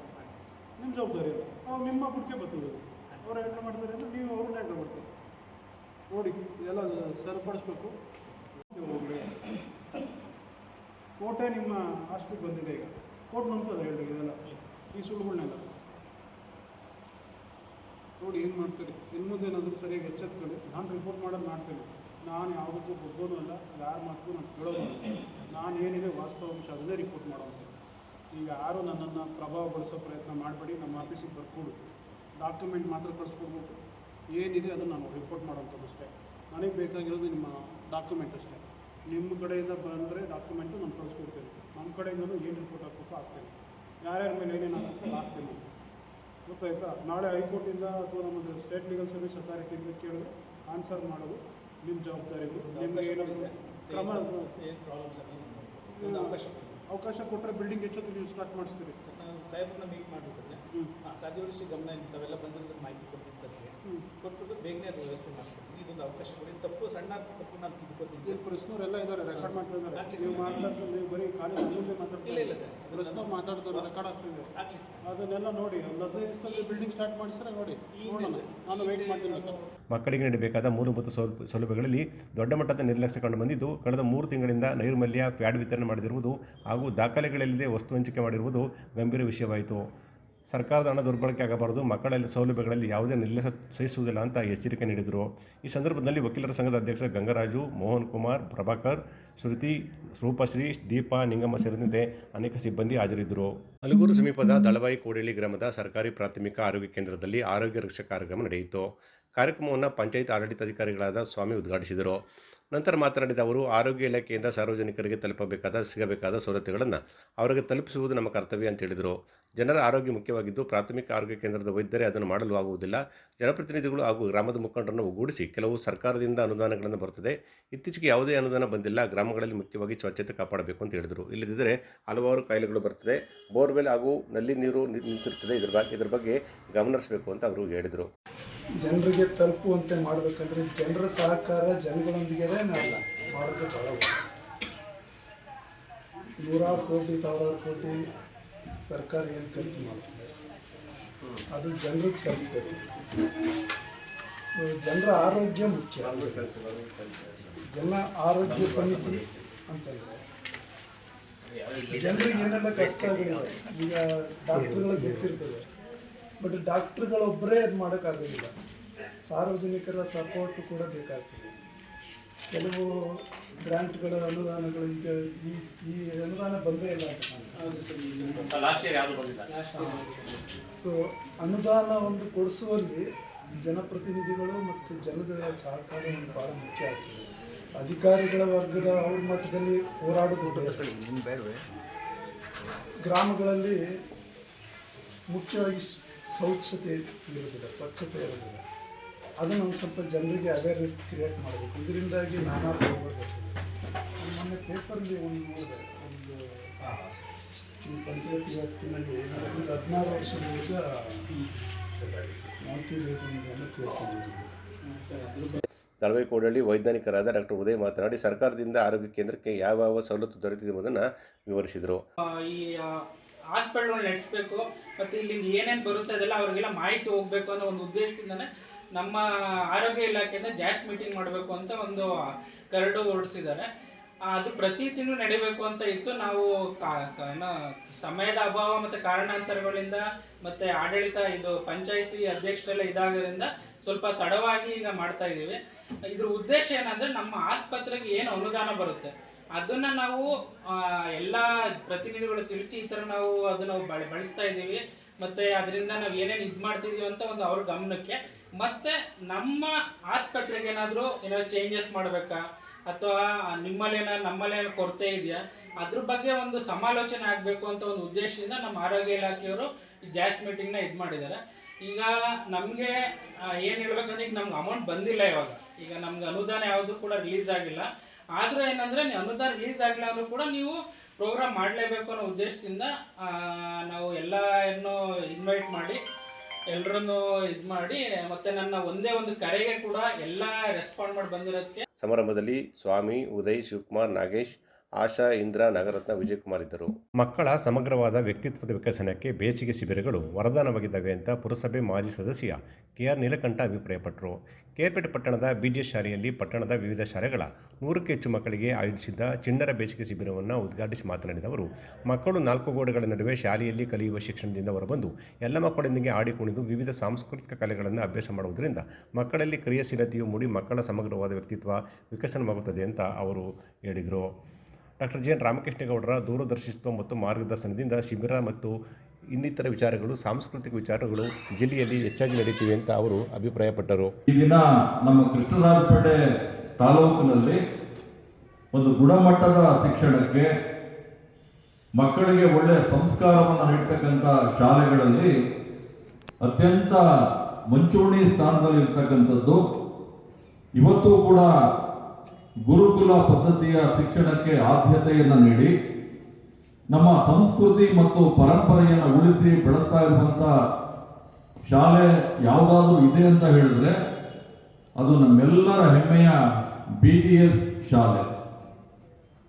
ನಿಮ್ಮ ಜವಾಬ್ದಾರಿ ಇಲ್ಲ. ಅವ್ರು ನಿಮ್ಮ ಬುಡ್ಕೆ ಬರ್ತದೆ, ಅವ್ರು ಹ್ಯಾಂಡಲ್ ಮಾಡ್ತಾರೆ ಅಂದರೆ ನೀವು ಅವ್ರನ್ನ ಹ್ಯಾಂಡಲ್ ಮಾಡ್ತಾರೆ. ನೋಡಿ ಇದೆಲ್ಲ ಸರಿಪಡಿಸ್ಬೇಕು. ಕೋಟೆ ನಿಮ್ಮ ಹಾಸ್ಪಿಟ್ಲ್ ಬಂದಿದೆ. ಈಗ ಕೋರ್ಟ್ ನಂಬ್ತದೆ ಹೇಳಿ ಇದೆಲ್ಲ, ಈ ಸುಳ್ಳುಗಳನ್ನೆಲ್ಲ. ನೋಡಿ ಏನು ಮಾಡ್ತೀರಿ? ಇನ್ನು ಮುಂದೆ ಏನಾದರೂ ಸರಿಯಾಗಿ ಎಚ್ಚೆತ್ಕೊಳ್ಳಿ. ನಾನು ರಿಪೋರ್ಟ್ ಮಾಡೋದು ಮಾಡ್ತೀನಿ. ನಾನು ಯಾವುದಕ್ಕೂ ಬುದ್ಧೋನು ಅಲ್ಲ, ಯಾರ ಮಾತು ನಾನು ಕೇಳೋದು. ನಾನು ಏನಿದೆ ವಾಸ್ತವಾಂಶ ಅದನ್ನೇ ರಿಪೋರ್ಟ್ ಮಾಡೋದು. ಈಗ ಯಾರು ನನ್ನನ್ನು ಪ್ರಭಾವಗೊಳಿಸೋ ಪ್ರಯತ್ನ ಮಾಡಬೇಡಿ. ನಮ್ಮ ಆಫೀಸಿಗೆ ಬರ್ಕೊಡು, ಡಾಕ್ಯುಮೆಂಟ್ ಮಾತ್ರ ಕಳಿಸ್ಕೊಡ್ಬೇಕು. ಏನಿದೆ ಅದನ್ನು ನಾನು ರಿಪೋರ್ಟ್ ಮಾಡೋಂಥದ್ದು ಅಷ್ಟೇ. ನನಗೆ ಬೇಕಾಗಿರೋದು ನಿಮ್ಮ ಡಾಕ್ಯುಮೆಂಟ್ ಅಷ್ಟೇ. ನಿಮ್ಮ ಕಡೆಯಿಂದ ಬಂದರೆ ಡಾಕ್ಯುಮೆಂಟು ನಾನು ಕಳಿಸ್ಕೊಡ್ತೀನಿ. ನಮ್ಮ ಕಡೆಯಿಂದಲೂ ಏನು ರಿಪೋರ್ಟ್ ಹಾಕ್ಬೇಕು ಹಾಕ್ತೀನಿ. ಯಾರ್ಯಾರ ಮೇಲೆ ಏನೇನು ಹಾಕಬೇಕು ಹಾಕ್ತೀನಿ. ಗೊತ್ತಾಯ್ತಾ? ನಾಳೆ ಹೈಕೋರ್ಟಿಂದ ಅಥವಾ ನಮ್ಮ ಸ್ಟೇಟ್ ಲೀಗಲ್ ಸರ್ವಿಸ್ ಅಥಾರಿಟಿಯಿಂದ ಕೇಳಿದ್ರೆ ಆನ್ಸರ್ ಮಾಡೋದು ನಿಮ್ಮ ಜವಾಬ್ದಾರಿಗಳು. ನಿಮಗೆ ಏನಾದರೂ ಕ್ರಮ ಅವಕಾಶ ಕೊಟ್ಟರೆ ಬಿಲ್ಡಿಂಗ್ ಹೆಚ್ಚೊತ್ತಿಗೆ ನೀವು ಸ್ಟಾರ್ಟ್ ಮಾಡಿಸ್ತೀರಿ ಸರ್. ನಾನು ಸಾಹೇಬ್ರನ್ನ ಮೀಟ್ ಮಾಡಬೇಕು ಸರ್. ಸಾಧ್ಯದಷ್ಟು ಗಮನ ಇಂಥವೆಲ್ಲ ಬಂದಿರೋದ್ರ ಮಾಹಿತಿ ಕೊಡ್ತೀನಿ ಸರ್. ಕೊಟ್ಬಿಟ್ಟು ಬೇಗನೆ ಅದು ವ್ಯವಸ್ಥೆ ಮಾಡ್ತೀನಿ. ಇದೊಂದು ಅವಕಾಶ ಕೊಡಿ. ತಪ್ಪು ಸಣ್ಣ ತಪ್ಪು ನಾನು ತಿದ್ಕೋತೀನಿ ಸರ್. ಪ್ರಶ್ನವರೆಲ್ಲ ಇದ್ದಾರೆ, ರೆಕಾರ್ಡ್ ಮಾಡ್ತಾ ಇದ್ದಾರೆ. ನೀವು ಮಾತಾಡ್ತಾರೆ, ನೀವು ಬರೀ ಖಾಲಿ ಮುಂದೆ ಮಾತಾಡ್ತಾರೆ. ಇಲ್ಲ ಇಲ್ಲ ಸರ್, ಪ್ರಶ್ನವ್ರು ಮಾತಾಡ್ತಾರೆ, ರೆಕಾರ್ಡ್ ಆಗ್ತಿದೆ. ಆಗಲಿ ಸರ್. ಅದನ್ನೆಲ್ಲ ನೋಡಿ. ಒಂದು 15 ದಿವಸದಲ್ಲಿ ಬಿಲ್ಡಿಂಗ್ ಸ್ಟಾರ್ಟ್ ಮಾಡಿಸಿದ್ರೆ ನೋಡಿ, ನೋಡೋಣ. ನಾನು ವೆಯ್ಟ್ ಮಾಡ್ತೀನಿ. ಮಕ್ಕಳಿಗೆ ನೀಡಬೇಕಾದ ಮೂಲಭೂತ ಸೌಲಭ್ಯಗಳಲ್ಲಿ ದೊಡ್ಡ ಮಟ್ಟದ ನಿರ್ಲಕ್ಷ್ಯ ಕಂಡುಬಂದಿದ್ದು, ಕಳೆದ 3 ತಿಂಗಳಿಂದ ನೈರ್ಮಲ್ಯ ಪ್ಯಾಡ್ ವಿತರಣೆ ಮಾಡದಿರುವುದು ಹಾಗೂ ದಾಖಲೆಗಳಿಲ್ಲದೆ ವಸ್ತು ಹಂಚಿಕೆ ಮಾಡಿರುವುದು ಗಂಭೀರ ವಿಷಯವಾಯಿತು. ಸರ್ಕಾರದ ಹಣ ದುರ್ಬಳಕೆ ಆಗಬಾರದು, ಮಕ್ಕಳಲ್ಲಿ ಸೌಲಭ್ಯಗಳಲ್ಲಿ ಯಾವುದೇ ನಿರ್ಲಕ್ಷ್ಯ ಸಹಿಸುವುದಿಲ್ಲ ಅಂತ ಎಚ್ಚರಿಕೆ ನೀಡಿದರು. ಈ ಸಂದರ್ಭದಲ್ಲಿ ವಕೀಲರ ಸಂಘದ ಅಧ್ಯಕ್ಷ ಗಂಗರಾಜು, ಮೋಹನ್ ಕುಮಾರ್, ಪ್ರಭಾಕರ್, ಶ್ರುತಿ, ರೂಪಶ್ರೀ, ದೀಪಾ, ನಿಂಗಮ್ಮ ಸೇರಿದಂತೆ ಅನೇಕ ಸಿಬ್ಬಂದಿ ಹಾಜರಿದ್ದರು. ಹಲಗೂರು ಸಮೀಪದ ದಳವಾಯಿ ಕೋಡೇಳಿ ಗ್ರಾಮದ ಸರ್ಕಾರಿ ಪ್ರಾಥಮಿಕ ಆರೋಗ್ಯ ಕೇಂದ್ರದಲ್ಲಿ ಆರೋಗ್ಯ ರಕ್ಷಾ ಕಾರ್ಯಕ್ರಮ ನಡೆಯಿತು. ಕಾರ್ಯಕ್ರಮವನ್ನು ಪಂಚಾಯತ್ ಆಡಳಿತಾಧಿಕಾರಿಗಳಾದ ಸ್ವಾಮಿ ಉದ್ಘಾಟಿಸಿದರು. ನಂತರ ಮಾತನಾಡಿದ ಅವರು, ಆರೋಗ್ಯ ಇಲಾಖೆಯಿಂದ ಸಾರ್ವಜನಿಕರಿಗೆ ಸಿಗಬೇಕಾದ ಸವಲತ್ತುಗಳನ್ನು ಅವರಿಗೆ ತಲುಪಿಸುವುದು ನಮ್ಮ ಕರ್ತವ್ಯ ಅಂತ ಹೇಳಿದರು. ಜನರ ಆರೋಗ್ಯ ಮುಖ್ಯವಾಗಿದ್ದು, ಪ್ರಾಥಮಿಕ ಆರೋಗ್ಯ ಕೇಂದ್ರದ ವೈದ್ಯರೇ ಅದನ್ನು ಮಾಡಲು ಆಗುವುದಿಲ್ಲ. ಜನಪ್ರತಿನಿಧಿಗಳು ಹಾಗೂ ಗ್ರಾಮದ ಮುಖಂಡರನ್ನು ಒಗ್ಗೂಡಿಸಿ ಕೆಲವು ಸರ್ಕಾರದಿಂದ ಅನುದಾನಗಳನ್ನು ಬರುತ್ತದೆ. ಇತ್ತೀಚೆಗೆ ಯಾವುದೇ ಅನುದಾನ ಬಂದಿಲ್ಲ. ಗ್ರಾಮಗಳಲ್ಲಿ ಮುಖ್ಯವಾಗಿ ಸ್ವಚ್ಛತೆ ಕಾಪಾಡಬೇಕು ಅಂತ ಹೇಳಿದರು. ಇಲ್ಲದಿದ್ದರೆ ಹಲವಾರು ಕಾಯಿಲೆಗಳು ಬರ್ತದೆ. ಬೋರ್ವೆಲ್ ಹಾಗೂ ನಲ್ಲಿ ನೀರು ನಿಂತಿರುತ್ತದೆ. ಇದರ ಬಗ್ಗೆ ಗಮನಿಸಬೇಕು ಅಂತ ಅವರು ಹೇಳಿದರು. ಜನರಿಗೆ ತಲುಪುವಂತೆ ಮಾಡಬೇಕಂದ್ರೆ ಜನರ ಸಹಕಾರ ಜನಗಳೊಂದಿಗೆ ನಾವು ಮಾಡೋಕ್ಕೆ ಭಾಳ 100 ಕೋಟಿ 1000 ಕೋಟಿ ಸರ್ಕಾರ ಏನು ಖರ್ಚು ಮಾಡ್ತಾರೆ ಅದು ಜನರಿಗೆ ತಲುಪಬೇಕು. ಜನರ ಆರೋಗ್ಯ ಮುಖ್ಯ. ಜನ ಆರೋಗ್ಯ ಸಮಿತಿ ಅಂತಂದರೆ ಜನರಿಗೆ ಏನೆಲ್ಲ ಕಷ್ಟಗಳಿದೆ. ಈಗ ಡಾಕ್ಟ್ರುಗಳಿಗೆ ಗೊತ್ತಿರ್ತದೆ, ಬಟ್ ಡಾಕ್ಟ್ರುಗಳೊಬ್ಬರೇ ಅದು ಮಾಡೋಕ್ಕಾಗೋದಿಲ್ಲ. ಸಾರ್ವಜನಿಕರ ಸಪೋರ್ಟು ಕೂಡ ಬೇಕಾಗ್ತದೆ. ಕೆಲವು ಗ್ರಾಂಟ್ಗಳ ಅನುದಾನಗಳು ಈಗ ಈ ಅನುದಾನ ಬಂದೇ ಇಲ್ಲ ಅಂತ ಸೊ ಅನುದಾನ ಒಂದು ಕೊಡಿಸುವಲ್ಲಿ ಜನಪ್ರತಿನಿಧಿಗಳು ಮತ್ತು ಜನಗಳ ಸಹಕಾರ ಒಂದು ಭಾಳ ಮುಖ್ಯ ಆಗ್ತದೆ. ಅಧಿಕಾರಿಗಳ ವರ್ಗದ ಅವ್ರ ಮಟ್ಟದಲ್ಲಿ ಹೋರಾಡೋದು ಬೇರೆ. ಗ್ರಾಮಗಳಲ್ಲಿ ಮುಖ್ಯವಾಗಿ ಶೌಚತೆ ಇರೋದಿಲ್ಲ, ಸ್ವಚ್ಛತೆ ಇರೋದಿಲ್ಲ. ಅದನ್ನು ಒಂದು ಸ್ವಲ್ಪ ಜನರಿಗೆ ಅವೇರ್ನೆಸ್ ಕ್ರಿಯೇಟ್ ಮಾಡಬೇಕು. ಇದರಿಂದಾಗಿ ನಾನಾ ಪ್ರಾಬ್ಲಮ್ ಬರ್ತದೆ. ಮೊನ್ನೆ ಪೇಪರ್ಗೆ ಒಂದು ನೋಡಿದೆ, ಒಂದು ಈ ಪಂಚಾಯತ್ ವ್ಯಾಪ್ತಿನಲ್ಲಿ ಒಂದು 16 ವರ್ಷದ ಹುಡುಗ ಮಾತಿರೋದನ್ನು ತಿಳ್ಕೊಂಡಿದ್ದೀನಿ. ತಳವೇಕೋಡಳ್ಳಿ ವೈಜ್ಞಾನಿಕರಾದ ಡಾಕ್ಟರ್ ಉದಯ್ ಮಾತನಾಡಿ ಸರ್ಕಾರದಿಂದ ಆರೋಗ್ಯ ಕೇಂದ್ರಕ್ಕೆ ಯಾವ ಸವಲತ್ತು ದೊರೆತಿದೆ ಎಂಬುದನ್ನು ವಿವರಿಸಿದರು. ಈ ಹಾಸ್ಪಿಟಲ್ ನಡೆಸಬೇಕು ಮತ್ತು ಇಲ್ಲಿಂದ ಏನೇನು ಬರುತ್ತೆ ಅದೆಲ್ಲ ಅವರಿಗೆಲ್ಲ ಮಾಹಿತಿ ಹೋಗಬೇಕು ಅನ್ನೋ ಒಂದು ಉದ್ದೇಶದಿಂದನೇ ನಮ್ಮ ಆರೋಗ್ಯ ಇಲಾಖೆಯಿಂದ ಜಾಸ್ತಿ ಮೀಟಿಂಗ್ ಮಾಡಬೇಕು ಅಂತ ಒಂದು ಕರಡು ಹೊರಡಿಸಿದ್ದಾರೆ. ಅದು ಪ್ರತಿ ತಿಂಗಳು ನಡಿಬೇಕು ಅಂತ ಇತ್ತು. ನಾವು ಸಮಯದ ಅಭಾವ ಮತ್ತು ಕಾರಣಾಂತರಗಳಿಂದ ಮತ್ತು ಆಡಳಿತ ಇದು ಪಂಚಾಯಿತಿ ಅಧ್ಯಕ್ಷರೆಲ್ಲ ಇದಾಗೋದ್ರಿಂದ ಸ್ವಲ್ಪ ತಡವಾಗಿ ಈಗ ಮಾಡ್ತಾ ಇದ್ದೀವಿ. ಇದ್ರ ಉದ್ದೇಶ ಏನಂದರೆ ನಮ್ಮ ಆಸ್ಪತ್ರೆಗೆ ಏನು ಅನುದಾನ ಬರುತ್ತೆ ಅದನ್ನು ನಾವು ಎಲ್ಲ ಪ್ರತಿನಿಧಿಗಳು ತಿಳಿಸಿ ಈ ಥರ ನಾವು ಅದನ್ನು ಬಳಸ್ತಾ ಇದ್ದೀವಿ ಮತ್ತು ಅದರಿಂದ ನಾವು ಏನೇನು ಇದು ಮಾಡ್ತಿದ್ದೀವಿ ಅಂತ ಒಂದು ಅವ್ರ ಗಮನಕ್ಕೆ, ಮತ್ತು ನಮ್ಮ ಆಸ್ಪತ್ರೆಗೆ ಏನಾದರೂ ಚೇಂಜಸ್ ಮಾಡಬೇಕಾ ಅಥವಾ ನಮ್ಮಲ್ಲೇನೋ ಕೊರತೆ ಇದೆಯಾ ಅದ್ರ ಬಗ್ಗೆ ಒಂದು ಸಮಾಲೋಚನೆ ಆಗಬೇಕು ಅಂತ ಒಂದು ಉದ್ದೇಶದಿಂದ ನಮ್ಮ ಆರೋಗ್ಯ ಇಲಾಖೆಯವರು ಈ ಜಾಸ್ ಮೀಟಿಂಗ್ನ ಇದು ಮಾಡಿದ್ದಾರೆ. ಈಗ ನಮಗೆ ಏನು ಹೇಳ್ಬೇಕಂದ್ರೆ ಈಗ ನಮ್ಗೆ ಅಮೌಂಟ್ ಬಂದಿಲ್ಲ ಇವಾಗ. ಈಗ ನಮ್ಗೆ ಅನುದಾನ ಯಾವುದು ಕೂಡ ರಿಲೀಸ್ ಆಗಿಲ್ಲ. ಆದರೂ ಏನಂದರೆ ಅನುದಾನ ರಿಲೀಸ್ ಆಗಿಲ್ಲ ಅಂದರೂ ಕೂಡ ನೀವು ಪ್ರೋಗ್ರಾಮ್ ಮಾಡಲೇಬೇಕು ಅನ್ನೋ ಉದ್ದೇಶದಿಂದ ನಾವು ಎಲ್ಲರನ್ನೂ ಇನ್ವೈಟ್ ಮಾಡಿ ಎಲ್ಲರನ್ನೂ ಇದು ಮಾಡಿ ಮತ್ತು ನನ್ನ ಒಂದೇ ಒಂದು ಕರೆಗೆ ಕೂಡ ಎಲ್ಲ ರೆಸ್ಪಾಂಡ್ ಮಾಡಿ ಬಂದಿರೋದಕ್ಕೆ. ಸಮಾರಂಭದಲ್ಲಿ ಸ್ವಾಮಿ, ಉದಯ್, ಶಿವಕುಮಾರ್, ನಾಗೇಶ್, ಆಶಾ, ಇಂದ್ರ, ನಾಗರತ್ನ, ವಿಜಯಕುಮಾರ್ ಇದ್ದರು. ಮಕ್ಕಳ ಸಮಗ್ರವಾದ ವ್ಯಕ್ತಿತ್ವದ ವಿಕಸನಕ್ಕೆ ಬೇಸಿಗೆ ಶಿಬಿರಗಳು ವರದಾನವಾಗಿದ್ದಾವೆ ಅಂತ ಪುರಸಭೆ ಮಾಜಿ ಸದಸ್ಯ ಕೆಆರ್ ನೀಲಕಂಠ ಅಭಿಪ್ರಾಯಪಟ್ಟರು. ಕೇರ್ಪೇಟೆ ಪಟ್ಟಣದ ಬಿಡಿಎಸ್ ಶಾಲೆಯಲ್ಲಿ ಪಟ್ಟಣದ ವಿವಿಧ ಶಾಲೆಗಳ 100ಕ್ಕೂ ಹೆಚ್ಚು ಮಕ್ಕಳಿಗೆ ಆಯೋಜಿಸಿದ್ದ ಚಿಣ್ಣರ ಬೇಸಿಗೆ ಶಿಬಿರವನ್ನು ಉದ್ಘಾಟಿಸಿ ಮಾತನಾಡಿದ ಅವರು, ಮಕ್ಕಳು 4 ಗೋಡೆಗಳ ನಡುವೆ ಶಾಲೆಯಲ್ಲಿ ಕಲಿಯುವ ಶಿಕ್ಷಣದಿಂದ ಹೊರಬಂದು ಎಲ್ಲ ಮಕ್ಕಳೊಂದಿಗೆ ಆಡಿಕುಣಿದು ವಿವಿಧ ಸಾಂಸ್ಕೃತಿಕ ಕಲೆಗಳನ್ನು ಅಭ್ಯಾಸ ಮಾಡುವುದರಿಂದ ಮಕ್ಕಳಲ್ಲಿ ಕ್ರಿಯಾಶೀಲತೆಯು ಮೂಡಿ ಮಕ್ಕಳ ಸಮಗ್ರವಾದ ವ್ಯಕ್ತಿತ್ವ ವಿಕಸನವಾಗುತ್ತದೆ ಅಂತ ಅವರು ಹೇಳಿದರು. ಡಾಕ್ಟರ್ ಜಿ ಎನ್ ರಾಮಕೃಷ್ಣೇಗೌಡರ ದೂರದರ್ಶಿತ್ವ ಮತ್ತು ಮಾರ್ಗದರ್ಶನದಿಂದ ಶಿಬಿರ ಮತ್ತು ಇನ್ನಿತರ ವಿಚಾರಗಳು, ಸಾಂಸ್ಕೃತಿಕ ವಿಚಾರಗಳು ಜಿಲ್ಲೆಯಲ್ಲಿ ಹೆಚ್ಚಾಗಿ ನಡೀತಿವೆ ಅಂತ ಅವರು ಅಭಿಪ್ರಾಯಪಟ್ಟರು. ಈ ದಿನ ನಮ್ಮ ಕೃಷ್ಣರಾಜಪೇಟೆ ತಾಲೂಕಿನಲ್ಲಿ ಒಂದು ಗುಣಮಟ್ಟದ ಶಿಕ್ಷಣಕ್ಕೆ ಮಕ್ಕಳಿಗೆ ಒಳ್ಳೆಯ ಸಂಸ್ಕಾರವನ್ನು ನೀಡ್ತಕ್ಕಂಥ ಶಾಲೆಗಳಲ್ಲಿ ಅತ್ಯಂತ ಮುಂಚೂಣಿ ಸ್ಥಾನದಲ್ಲಿ ಇರ್ತಕ್ಕಂಥದ್ದು. ಇವತ್ತು ಕೂಡ ಗುರುಕುಲ ಪದ್ಧತಿಯ ಶಿಕ್ಷಣಕ್ಕೆ ಆದ್ಯತೆಯನ್ನು ನೀಡಿ ನಮ್ಮ ಸಂಸ್ಕೃತಿ ಮತ್ತು ಪರಂಪರೆಯನ್ನು ಉಳಿಸಿ ಬೆಳೆಸ್ತಾ ಇರುವಂಥ ಶಾಲೆ ಯಾವುದಾದ್ರೂ ಇದೆ ಅಂತ ಹೇಳಿದ್ರೆ ಅದು ನಮ್ಮೆಲ್ಲರ ಹೆಮ್ಮೆಯ BGS ಶಾಲೆ.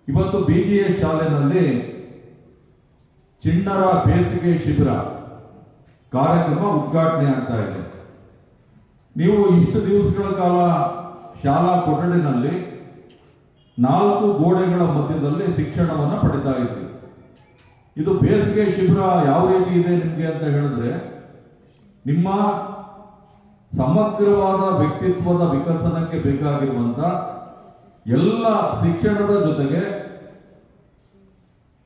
ಇವತ್ತು BGS ಶಾಲೆಯಲ್ಲಿ ಚಿಣ್ಣರ ಬೇಸಿಗೆ ಶಿಬಿರ ಕಾರ್ಯಕ್ರಮ ಉದ್ಘಾಟನೆ ಆಗ್ತಾ ಇದೆ. ನೀವು ಇಷ್ಟು ದಿವಸಗಳ ಕಾಲ ಶಾಲಾ ಕೊಠಡಿನಲ್ಲಿ 4 ಗೋಡೆಗಳ ಮಧ್ಯದಲ್ಲಿ ಶಿಕ್ಷಣವನ್ನು ಪಡಿತಾ ಇದ್ವಿ. ಇದು ಬೇಸಿಗೆ ಶಿಬಿರ ಯಾವ ರೀತಿ ಇದೆ ನಿಮಗೆ ಅಂತ ಹೇಳಿದ್ರೆ, ನಿಮ್ಮ ಸಮಗ್ರವಾದ ವ್ಯಕ್ತಿತ್ವದ ವಿಕಸನಕ್ಕೆ ಬೇಕಾಗಿರುವಂತ ಎಲ್ಲ ಶಿಕ್ಷಣದ ಜೊತೆಗೆ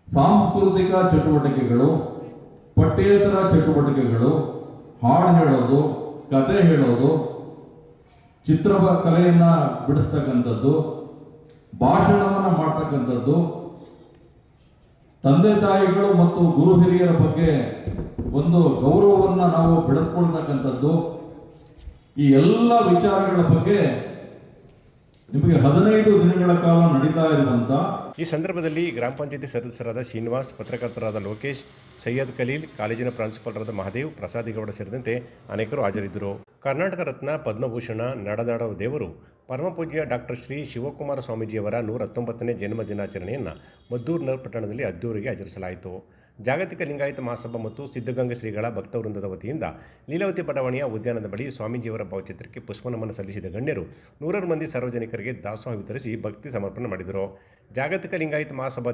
ಸಾಂಸ್ಕೃತಿಕ ಚಟುವಟಿಕೆಗಳು, ಪಠ್ಯೇತರ ಚಟುವಟಿಕೆಗಳು, ಹಾಡು ಹೇಳೋದು, ಕತೆ ಹೇಳೋದು, ಚಿತ್ರಕಲೆಯನ್ನ ಬಿಡಿಸ್ತಕ್ಕಂಥದ್ದು, ಭಾಷಣವನ್ನ ಮಾಡ್ತಕ್ಕಂಥದ್ದು, ತಂದೆ ತಾಯಿಗಳು ಮತ್ತು ಗುರು ಹಿರಿಯರ ಬಗ್ಗೆ ಒಂದು ಗೌರವವನ್ನು ನಾವು ಬೆಳೆಸ್ಕೊಳ್ತಕ್ಕಂಥದ್ದು, ಈ ಎಲ್ಲ ವಿಚಾರಗಳ ಬಗ್ಗೆ ನಿಮಗೆ 15 ದಿನಗಳ ಕಾಲ ನಡೀತಾ ಇರುವಂತ. ಈ ಸಂದರ್ಭದಲ್ಲಿ ಗ್ರಾಮ ಪಂಚಾಯತಿ ಸದಸ್ಯರಾದ ಶ್ರೀನಿವಾಸ್, ಪತ್ರಕರ್ತರಾದ ಲೋಕೇಶ್, ಸೈಯದ್ ಖಲೀಲ್, ಕಾಲೇಜಿನ ಪ್ರಾಂಶುಪಾಲರಾದ ಮಹಾದೇವ್, ಪ್ರಸಾದಿಗೌಡ ಸೇರಿದಂತೆ ಅನೇಕರು ಹಾಜರಿದ್ದರು. ಕರ್ನಾಟಕ ರತ್ನ ಪದ್ಮಭೂಷಣ ನಡೆದಾಡುವ ದೇವರು ಪರಮಪೂಜ್ಯ ಡಾಕ್ಟರ್ ಶ್ರೀ ಶಿವಕುಮಾರ ಸ್ವಾಮೀಜಿಯವರ 119ನೇ ಜನ್ಮ ದಿನಾಚರಣೆಯನ್ನು ಮದ್ದೂರು ಪಟ್ಟಣದಲ್ಲಿ ಅದ್ದೂರಿಗೆ ಆಚರಿಸಲಾಯಿತು. ಜಾಗತಿಕ ಲಿಂಗಾಯತ ಮಹಾಸಭಾ ಮತ್ತು ಸಿದ್ಧಗಂಗಾ ಶ್ರೀಗಳ ಭಕ್ತವೃಂದದ ವತಿಯಿಂದ ಲೀಲಾವತಿ ಬಡಾವಣೆಯ ಉದ್ಯಾನದ ಬಳಿ ಸ್ವಾಮೀಜಿಯವರ ಭಾವಚಿತ್ರಕ್ಕೆ ಪುಷ್ಪನಮನ ಸಲ್ಲಿಸಿದ ಗಣ್ಯರು 100 ಮಂದಿ ಸಾರ್ವಜನಿಕರಿಗೆ ದಾಸೋಹ ವಿತರಿಸಿ ಭಕ್ತಿ ಸಮರ್ಪಣೆ ಮಾಡಿದರು. ಜಾಗತಿಕ ಲಿಂಗಾಯತ ಮಹಾಸಭಾ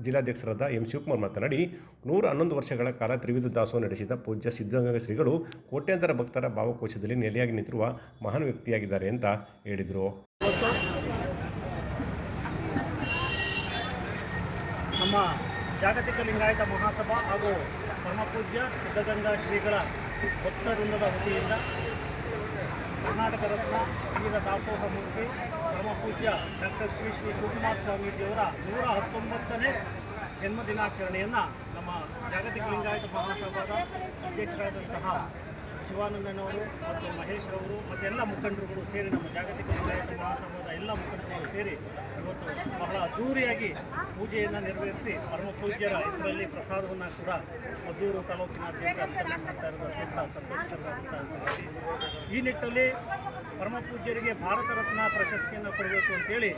ಜಿಲ್ಲಾಧ್ಯಕ್ಷರಾದ ಎಂ ಶಿವಕುಮಾರ್ ಮಾತನಾಡಿ, 111 ವರ್ಷಗಳ ಕಾಲ ತ್ರಿವಿಧ ದಾಸೋಹ ನಡೆಸಿದ ಪೂಜ್ಯ ಸಿದ್ಧಗಂಗಾ ಶ್ರೀಗಳು ಕೋಟ್ಯಾಂತರ ಭಕ್ತರ ಭಾವಕೋಶದಲ್ಲಿ ನೆಲೆಯಾಗಿ ನಿಂತಿರುವ ಮಹಾನ್ ವ್ಯಕ್ತಿಯಾಗಿದ್ದಾರೆ ಅಂತ ಹೇಳಿದರು. ನಮ್ಮ ಜಾಗತಿಕ ಲಿಂಗಾಯತ ಮಹಾಸಭಾ ಹಾಗೂ ಪರಮಪೂಜ್ಯ ಸಿದ್ಧಗಂಗಾ ಶ್ರೀಗಳ ಭಕ್ತವೃಂದದ ವತಿಯಿಂದ ಕರ್ನಾಟಕ ರತ್ನ ವೀರ ದಾಸೋಹ ಮೂರ್ತಿ ಪರಮಪೂಜ್ಯ ಡಾಕ್ಟರ್ ಶ್ರೀ ಶಿವಕುಮಾರ ಸ್ವಾಮೀಜಿಯವರ 119ನೇ ಜನ್ಮದಿನಾಚರಣೆಯನ್ನು ನಮ್ಮ ಜಾಗತಿಕ ಲಿಂಗಾಯತ ಮಹಾಸಭಾದ ಅಧ್ಯಕ್ಷರಾದಂತಹ ಶಿವಾನಂದನವರು ಮತ್ತು ಮಹೇಶ್ ರವರು ಮತ್ತು ಎಲ್ಲ ಮುಖಂಡರುಗಳು ಸೇರಿ ನಮ್ಮ ಜಾಗತಿಕ ಲಿಂಗಾಯತ ಮಹಾಸಭಾದ ಎಲ್ಲ ಮುಖಂಡರುಗಳು ಸೇರಿ ಇವತ್ತು ಬಹಳ ಅದ್ದೂರಿಯಾಗಿ ಪೂಜೆಯನ್ನು ನೆರವೇರಿಸಿ ಪರಮಪೂಜ್ಯರ ಹೆಸರಲ್ಲಿ ಪ್ರಸಾದವನ್ನು ಕೂಡ ಮದ್ದೂರು ತಾಲೂಕಿನಾದ್ಯಂತ ವಿತರಣೆ ಮಾಡ್ತಾ ಇರೋದು ಅತ್ಯಂತ ಸಂತೋಷಕರವಾದಂತಹ ಸಂಗತಿ. ಈ ನಿಟ್ಟಿನಲ್ಲಿ ಪರಮಪೂಜ್ಯರಿಗೆ ಭಾರತ ರತ್ನ ಪ್ರಶಸ್ತಿಯನ್ನು ಕೊಡಬೇಕು ಅಂತೇಳಿ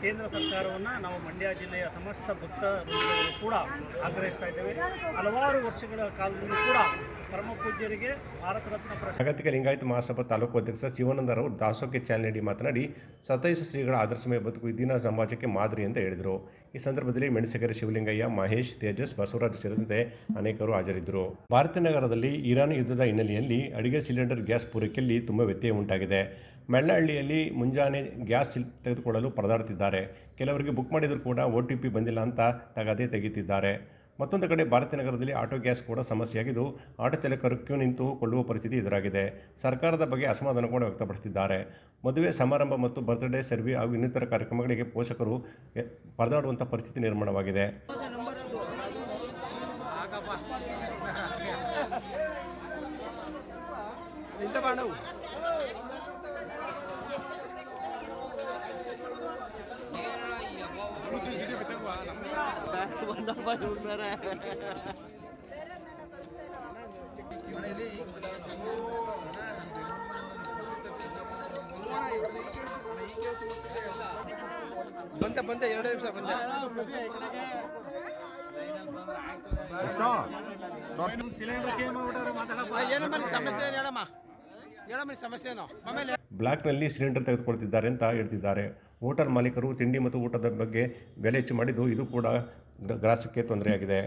ಕೇಂದ್ರ ಸರ್ಕಾರವನ್ನು ನಾವು ಮಂಡ್ಯ ಜಿಲ್ಲೆಯ ಸಮಸ್ತ ಭಕ್ತರು ಕೂಡ ಆಗ್ರಹಿಸ್ತಾ ಇದ್ದೇವೆ. ಹಲವಾರು ವರ್ಷಗಳ ಕಾಲದಲ್ಲೂ ಕೂಡ ಪರಮಪೂಜ್ಯರಿಗೆ ಭಾರತ ರತ್ನ ಪ್ರಶಸ್ತಿ. ಜಾಗತಿಕ ಲಿಂಗಾಯತ ಮಹಾಸಭಾ ತಾಲೂಕು ಅಧ್ಯಕ್ಷ ಶಿವಾನಂದರವರು ದಾಸೋಹಕ್ಕೆ ಚಾಲನೆ ನೀಡಿ ಮಾತನಾಡಿ ಸತಾಯಿಸ ಶ್ರೀಗಳ ಆದರ್ಶಮಯ ಬದುಕು ಇಂದಿನ ಸಮಾಜಕ್ಕೆ ಮಾದರಿ ಅಂತ ಹೇಳಿದರು. ಈ ಸಂದರ್ಭದಲ್ಲಿ ಮೆಣಸಿಗೆರೆ ಶಿವಲಿಂಗಯ್ಯ, ಮಹೇಶ್, ತೇಜಸ್, ಬಸವರಾಜ್ ಸೇರಿದಂತೆ ಅನೇಕರು ಹಾಜರಿದ್ದರು. ಭಾರತನಗರದಲ್ಲಿ ಇರಾನ್ ಯುದ್ಧದ ಹಿನ್ನೆಲೆಯಲ್ಲಿ ಅಡುಗೆ ಸಿಲಿಂಡರ್ ಗ್ಯಾಸ್ ಪೂರೈಕೆಯಲ್ಲಿ ತುಂಬ ವ್ಯತ್ಯಯ ಉಂಟಾಗಿದೆ. ಮೆಳ್ಳಹಳ್ಳಿಯಲ್ಲಿ ಮುಂಜಾನೆ ಗ್ಯಾಸ್ ತೆಗೆದುಕೊಳ್ಳಲು ಪರದಾಡುತ್ತಿದ್ದಾರೆ. ಕೆಲವರಿಗೆ ಬುಕ್ ಮಾಡಿದರೂ ಕೂಡ OTP ಬಂದಿಲ್ಲ ಅಂತ ತಗದೆ ತೆಗೆಯುತ್ತಿದ್ದಾರೆ. ಮತ್ತೊಂದು ಕಡೆ ಭಾರತನಗರದಲ್ಲಿ ಆಟೋ ಗ್ಯಾಸ್ ಕೂಡ ಸಮಸ್ಯೆಯಾಗಿದ್ದು ಆಟೋ ಚಾಲಕರು ಕ್ಯೂ ನಿಂತು ಕೊಳ್ಳುವ ಪರಿಸ್ಥಿತಿ ಎದುರಾಗಿದೆ. ಸರ್ಕಾರದ ಬಗ್ಗೆ ಅಸಮಾಧಾನ ಕೂಡ ವ್ಯಕ್ತಪಡಿಸಿದ್ದಾರೆ. ಮದುವೆ ಸಮಾರಂಭ ಮತ್ತು ಬರ್ತ್ಡೇ ಸರ್ವಿ ಹಾಗೂ ಇನ್ನಿತರ ಕಾರ್ಯಕ್ರಮಗಳಿಗೆ ಪೋಷಕರು ಪರದಾಡುವಂಥ ಪರಿಸ್ಥಿತಿ ನಿರ್ಮಾಣವಾಗಿದೆ. ಬಂತ 2 ನಿಮಿಷ ಬಂದ ಬ್ಲಾಕ್ನಲ್ಲಿ ಸಿಲಿಂಡರ್ ತೆಗೆದುಕೊಳ್ತಿದ್ದಾರೆ ಅಂತ ಹೇಳ್ತಿದ್ದಾರೆ. ಹೋಟೆಲ್ ಮಾಲೀಕರು ತಿಂಡಿ ಮತ್ತು ಊಟದ ಬಗ್ಗೆ ಬೆಲೆ ಹೆಚ್ಚು ಮಾಡಿದ್ದು ಇದು ಕೂಡ ಗ್ರಾಹಕಕ್ಕೆ ತೊಂದರೆಯಾಗಿದೆ.